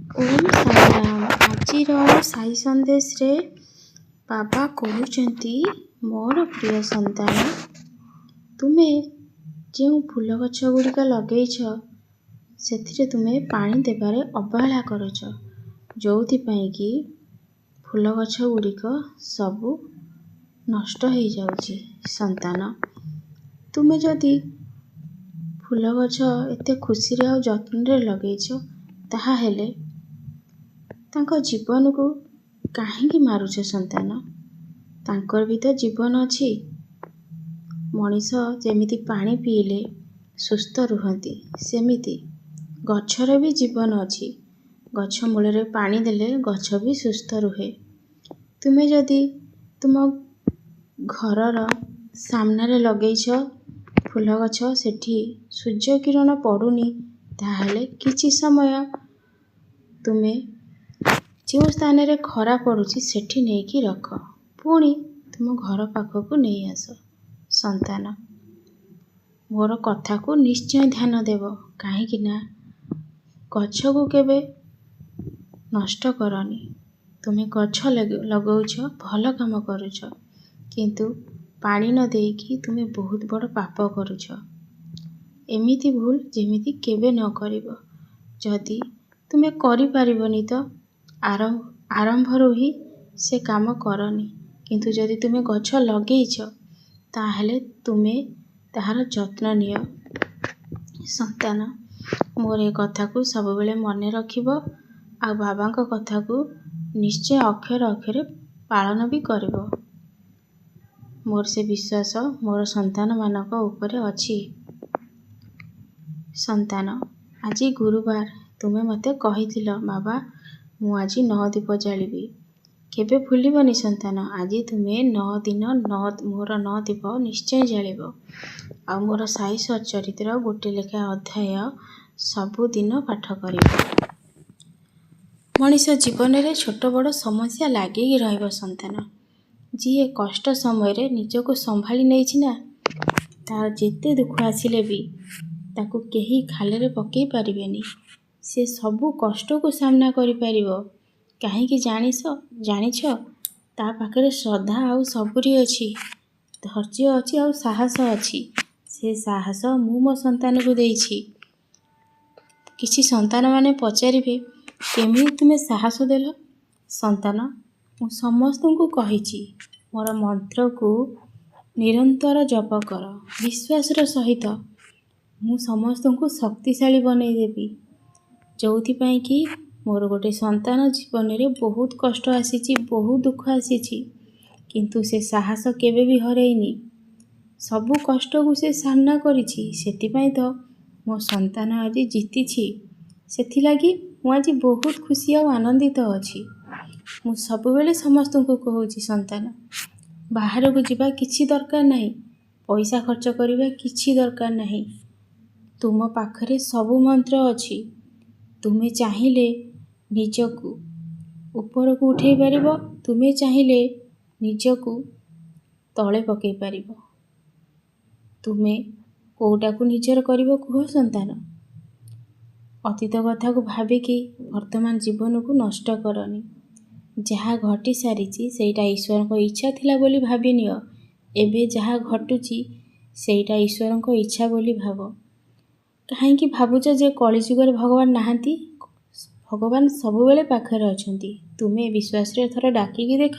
ଓମ୍ ସାଇରାମ। ଆଜିର ସାଇ ସନ୍ଦେଶରେ ବାବା କହୁଛନ୍ତି, ମୋର ପ୍ରିୟ ସନ୍ତାନ, ତୁମେ ଯେଉଁ ଫୁଲ ଗଛ ଗୁଡ଼ିକ ଲଗେଇଛ ସେଥିରେ ତୁମେ ପାଣି ଦେବାରେ ଅବହେଳା କରୁଛ, ଯେଉଁଥିପାଇଁ କି ଫୁଲ ଗଛ ଗୁଡ଼ିକ ସବୁ ନଷ୍ଟ ହେଇଯାଉଛି। ସନ୍ତାନ, ତୁମେ ଯଦି ଫୁଲ ଗଛ ଏତେ ଖୁସିରେ ଆଉ ଯତ୍ନରେ ଲଗେଇଛ, ତାହେଲେ ତାଙ୍କ ଜୀବନକୁ କାହିଁକି ମାରୁଛ ସନ୍ତାନ? ତାଙ୍କର ବି ତ ଜୀବନ ଅଛି। ମଣିଷ ଯେମିତି ପାଣି ପିଇଲେ ସୁସ୍ଥ ରୁହନ୍ତି, ସେମିତି ଗଛର ବି ଜୀବନ ଅଛି। ଗଛ ମୂଳରେ ପାଣି ଦେଲେ ଗଛ ବି ସୁସ୍ଥ ରୁହେ। ତୁମେ ଯଦି ତୁମ ଘରର ସାମ୍ନାରେ ଲଗେଇଛ ଫୁଲ ଗଛ, ସେଠି ସୂର୍ଯ୍ୟ କିରଣ ପଡ଼ୁନି, ତାହେଲେ କିଛି ସମୟ ତୁମେ ଯେଉଁ ସ୍ଥାନରେ ଖରା ପଡ଼ୁଛି ସେଠି ନେଇକି ରଖ, ପୁଣି ତୁମ ଘର ପାଖକୁ ନେଇ ଆସ। ସନ୍ତାନ, ମୋର କଥାକୁ ନିଶ୍ଚୟ ଧ୍ୟାନ ଦେବ, କାହିଁକି ନା ଗଛକୁ କେବେ ନଷ୍ଟ କରନି। ତୁମେ ଗଛ ଲଗାଉଛ, ଭଲ କାମ କରୁଛ, କିନ୍ତୁ ପାଣି ନ ଦେଇକି ତୁମେ ବହୁତ ବଡ଼ ପାପ କରୁଛ। ଏମିତି ଭୁଲ ଯେମିତି କେବେ ନ କରିବ। ଯଦି ତୁମେ କରିପାରିବନି ତ ଆରମ୍ଭରୁ ହିଁ ସେ କାମ କରନି। କିନ୍ତୁ ଯଦି ତୁମେ ଗଛ ଲଗେଇଛ, ତାହେଲେ ତୁମେ ତାହାର ଯତ୍ନ ନିଅ। ସନ୍ତାନ, ମୋର ଏ କଥାକୁ ସବୁବେଳେ ମନେ ରଖିବ, ଆଉ ବାବାଙ୍କ କଥାକୁ ନିଶ୍ଚୟ ଅକ୍ଷରେ ଅକ୍ଷରେ ପାଳନ ବି କରିବ। ମୋର ସେ ବିଶ୍ୱାସ ମୋର ସନ୍ତାନମାନଙ୍କ ଉପରେ ଅଛି। ସନ୍ତାନ, ଆଜି ଗୁରୁବାର। ତୁମେ ମୋତେ କହିଥିଲ, ବାବା ମୁଁ ଆଜି 9 ଦୀପ ଜାଳିବି। କେବେ ଭୁଲିବନି ସନ୍ତାନ। ଆଜି ତୁମେ 9 ଦିନ ମୋର 9 ଦୀପ ନିଶ୍ଚୟ ଜାଳିବ। ଆଉ ମୋର ସାଇ ସଚ୍ଚରିତ୍ର ଗୋଟେ ଲେଖା ଅଧ୍ୟାୟ ସବୁଦିନ ପାଠ କରିବ। ମଣିଷ ଜୀବନରେ ଛୋଟ ବଡ଼ ସମସ୍ୟା ଲାଗିକି ରହିବ ସନ୍ତାନ। ଯିଏ କଷ୍ଟ ସମୟରେ ନିଜକୁ ସମ୍ଭାଳି ନେଇଛି ନା, ତାର ଯେତେ ଦୁଃଖ ଆସିଲେ ବି ତାକୁ କେହି ଖାଲରେ ପକେଇ ପାରିବେନି। ସେ ସବୁ କଷ୍ଟକୁ ସାମ୍ନା କରିପାରିବ। କାହିଁକି ଜାଣିଛ? ତା ପାଖରେ ଶ୍ରଦ୍ଧା ଆଉ ସବୁରି ଅଛି, ଧୈର୍ଯ୍ୟ ଅଛି ଆଉ ସାହସ ଅଛି। ସେ ସାହସ ମୁଁ ମୋ ସନ୍ତାନକୁ ଦେଇଛି। କିଛି ସନ୍ତାନମାନେ ପଚାରିବେ, କେମିତି ତୁମେ ସାହସ ଦେଲ? ସନ୍ତାନ, ମୁଁ ସମସ୍ତଙ୍କୁ କହିଛି, ମୋର ମନ୍ତ୍ରକୁ ନିରନ୍ତର ଜପ କର ବିଶ୍ୱାସର ସହିତ। ମୁଁ ସମସ୍ତଙ୍କୁ ଶକ୍ତିଶାଳୀ ବନେଇ ଦେବି। ଯେଉଁଥିପାଇଁ କି ମୋର ଗୋଟେ ସନ୍ତାନ ଜୀବନରେ ବହୁତ କଷ୍ଟ ଆସିଛି, ବହୁତ ଦୁଃଖ ଆସିଛି, କିନ୍ତୁ ସେ ସାହସ କେବେ ବି ହରେଇନି। ସବୁ କଷ୍ଟକୁ ସେ ସାମ୍ନା କରିଛି। ସେଥିପାଇଁ ତ ମୋ ସନ୍ତାନ ଆଜି ଜିତିଛି। ସେଥିଲାଗି ମୁଁ ଆଜି ବହୁତ ଖୁସି ଆଉ ଆନନ୍ଦିତ ଅଛି। ମୁଁ ସବୁବେଳେ ସମସ୍ତଙ୍କୁ କହୁଛି, ସନ୍ତାନ, ବାହାରକୁ ଯିବା କିଛି ଦରକାର ନାହିଁ, ପଇସା ଖର୍ଚ୍ଚ କରିବା କିଛି ଦରକାର ନାହିଁ। ତୁମ ପାଖରେ ସବୁ ମନ୍ତ୍ର ଅଛି। ତୁମେ ଚାହିଁଲେ ନିଜକୁ ଉପରକୁ ଉଠେଇ ପାରିବ, ତୁମେ ଚାହିଁଲେ ନିଜକୁ ତଳେ ପକେଇ ପାରିବ। ତୁମେ କୋଉଟାକୁ ନିଜର କରିବ କୁହ ସନ୍ତାନ? ଅତୀତ କଥାକୁ ଭାବିକି ବର୍ତ୍ତମାନ ଜୀବନକୁ ନଷ୍ଟ କରନି। ଯାହା ଘଟି ସାରିଛି ସେଇଟା ଈଶ୍ୱରଙ୍କ ଇଚ୍ଛା ଥିଲା ବୋଲି ଭାବିନିଅ। ଏବେ ଯାହା ଘଟୁଛି ସେଇଟା ଈଶ୍ୱରଙ୍କ ଇଚ୍ଛା ବୋଲି ଭାବ। କାହିଁକି ଭାବୁଛ ଯେ କଳିଯୁଗରେ ଭଗବାନ ନାହାନ୍ତି? ଭଗବାନ ସବୁବେଳେ ପାଖରେ ଅଛନ୍ତି। ତୁମେ ବିଶ୍ୱାସରେ ଥରେ ଡାକିକି ଦେଖ।